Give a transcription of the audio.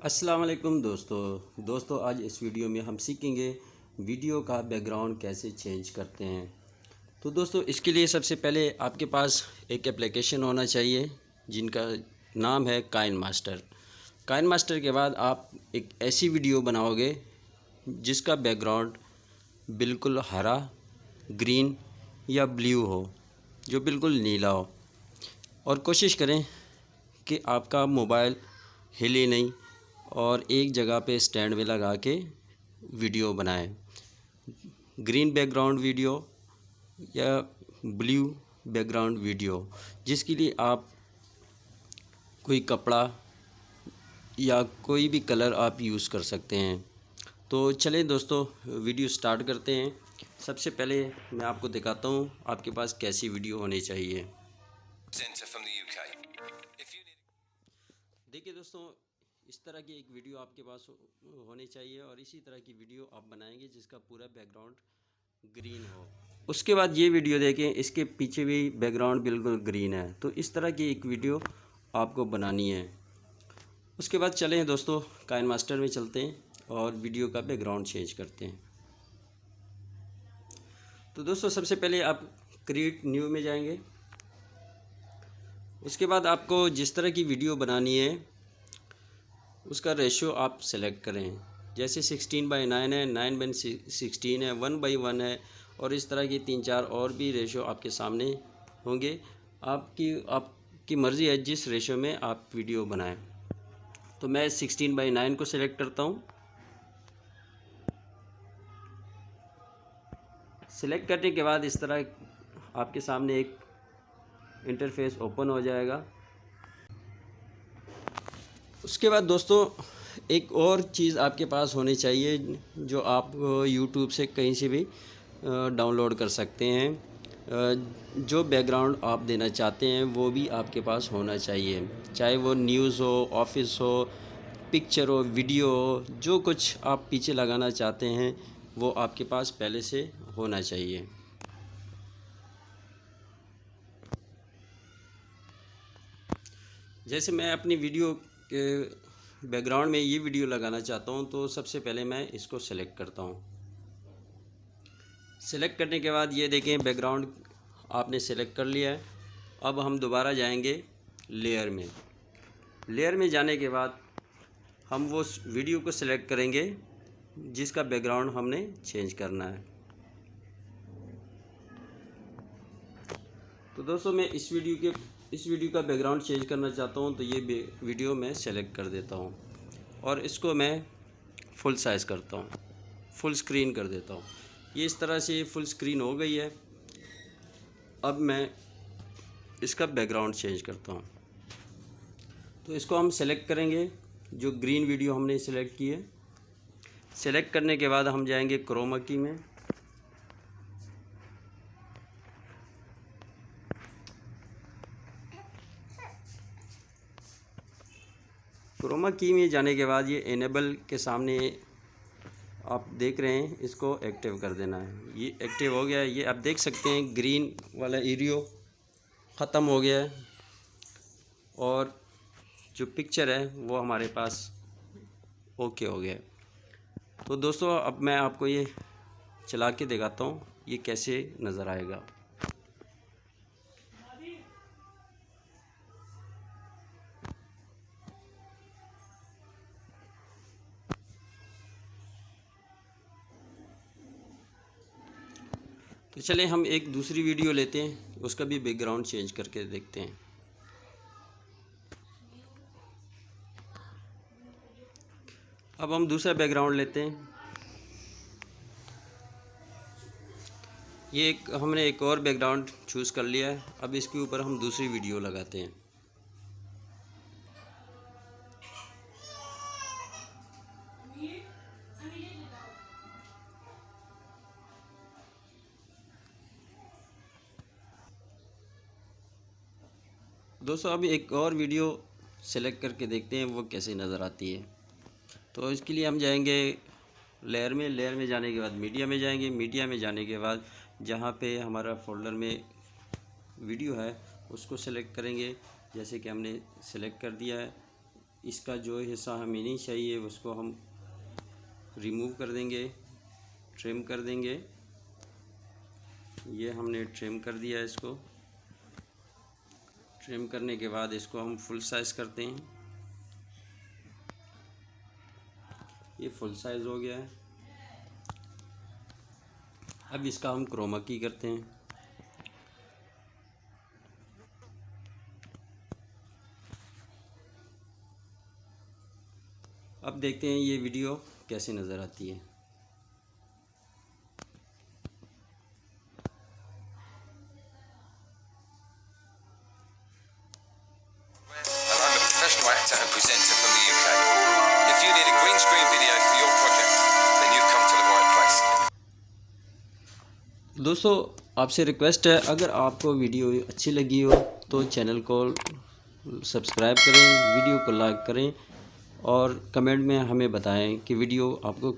अस्सलाम वालेकुम दोस्तों आज इस वीडियो में हम सीखेंगे वीडियो का बैकग्राउंड कैसे चेंज करते हैं। तो दोस्तों इसके लिए सबसे पहले आपके पास एक एप्लीकेशन होना चाहिए जिनका नाम है काइन मास्टर। काइन मास्टर के बाद आप एक ऐसी वीडियो बनाओगे जिसका बैकग्राउंड बिल्कुल हरा, ग्रीन या ब्लू हो, जो बिल्कुल नीला हो, और कोशिश करें कि आपका मोबाइल हिले नहीं और एक जगह पे स्टैंड में लगा के वीडियो बनाएं। ग्रीन बैकग्राउंड वीडियो या ब्लू बैकग्राउंड वीडियो, जिसके लिए आप कोई कपड़ा या कोई भी कलर आप यूज़ कर सकते हैं। तो चलें दोस्तों वीडियो स्टार्ट करते हैं। सबसे पहले मैं आपको दिखाता हूँ आपके पास कैसी वीडियो होनी चाहिए। देखिए दोस्तों, इस तरह की एक वीडियो आपके पास होनी चाहिए और इसी तरह की वीडियो आप बनाएंगे जिसका पूरा बैकग्राउंड ग्रीन हो। उसके बाद ये वीडियो देखें, इसके पीछे भी बैकग्राउंड बिल्कुल ग्रीन है। तो इस तरह की एक वीडियो आपको बनानी है। उसके बाद चलें दोस्तों काइन मास्टर में चलते हैं और वीडियो का बैकग्राउंड चेंज करते हैं। तो दोस्तों सबसे पहले आप क्रिएट न्यू में जाएंगे। उसके बाद आपको जिस तरह की वीडियो बनानी है उसका रेशियो आप सेलेक्ट करें। जैसे 16:9 है, 9:16 है, 1:1 है, और इस तरह की 3-4 और भी रेशियो आपके सामने होंगे। आपकी मर्ज़ी है जिस रेशियो में आप वीडियो बनाएं। तो मैं 16:9 को सेलेक्ट करता हूं। सेलेक्ट करने के बाद इस तरह आपके सामने एक इंटरफेस ओपन हो जाएगा। उसके बाद दोस्तों एक और चीज़ आपके पास होनी चाहिए जो आप YouTube से कहीं से भी डाउनलोड कर सकते हैं। जो बैकग्राउंड आप देना चाहते हैं वो भी आपके पास होना चाहिए, चाहे वो न्यूज़ हो, ऑफिस हो, पिक्चर हो, वीडियो हो, जो कुछ आप पीछे लगाना चाहते हैं वो आपके पास पहले से होना चाहिए। जैसे मैं अपनी वीडियो के बैकग्राउंड में ये वीडियो लगाना चाहता हूँ, तो सबसे पहले मैं इसको सेलेक्ट करता हूँ। सेलेक्ट करने के बाद ये देखें बैकग्राउंड आपने सेलेक्ट कर लिया है। अब हम दोबारा जाएंगे लेयर में। लेयर में जाने के बाद हम वो वीडियो को सेलेक्ट करेंगे जिसका बैकग्राउंड हमने चेंज करना है। तो दोस्तों मैं इस वीडियो का बैकग्राउंड चेंज करना चाहता हूँ, तो ये वीडियो मैं सेलेक्ट कर देता हूँ और इसको मैं फुल साइज़ करता हूँ, फुल स्क्रीन कर देता हूँ। ये इस तरह से फुल स्क्रीन हो गई है। अब मैं इसका बैकग्राउंड चेंज करता हूँ। तो इसको हम सेलेक्ट करेंगे, जो ग्रीन वीडियो हमने सेलेक्ट की है। सेलेक्ट करने के बाद हम जाएंगे क्रोमा की में। क्रोमा की में जाने के बाद ये इनेबल के सामने आप देख रहे हैं, इसको एक्टिव कर देना है। ये एक्टिव हो गया है। ये आप देख सकते हैं ग्रीन वाला एरियो ख़त्म हो गया है और जो पिक्चर है वो हमारे पास ओके हो गया है। तो दोस्तों अब मैं आपको ये चला के दिखाता हूँ ये कैसे नज़र आएगा। तो चलें हम एक दूसरी वीडियो लेते हैं, उसका भी बैकग्राउंड चेंज करके देखते हैं। अब हम दूसरा बैकग्राउंड लेते हैं। हमने एक और बैकग्राउंड चूज़ कर लिया है। अब इसके ऊपर हम दूसरी वीडियो लगाते हैं। दोस्तों अब एक और वीडियो सेलेक्ट करके देखते हैं वो कैसे नज़र आती है। तो इसके लिए हम जाएंगे लेयर में जाने के बाद मीडिया में जाएंगे। मीडिया में जाने के बाद जहाँ पे हमारा फोल्डर में वीडियो है उसको सेलेक्ट करेंगे। जैसे कि हमने सेलेक्ट कर दिया है। इसका जो हिस्सा हमें नहीं चाहिए उसको हम रिमूव कर देंगे, ट्रिम कर देंगे। ये हमने ट्रिम कर दिया है। इसको ट्रिम करने के बाद इसको हम फुल साइज़ करते हैं। ये फुल साइज़ हो गया है। अब इसका हम क्रोमा की करते हैं। अब देखते हैं ये वीडियो कैसे नज़र आती है। Professional actor and presenter from the UK. If you need a green screen video for your project, then you've come to the right place. दोस्तों आपसे रिक्वेस्ट है, अगर आपको वीडियो अच्छी लगी हो तो चैनल को सब्सक्राइब करें, वीडियो को लाइक करें और कमेंट में हमें बताएं कि वीडियो आपको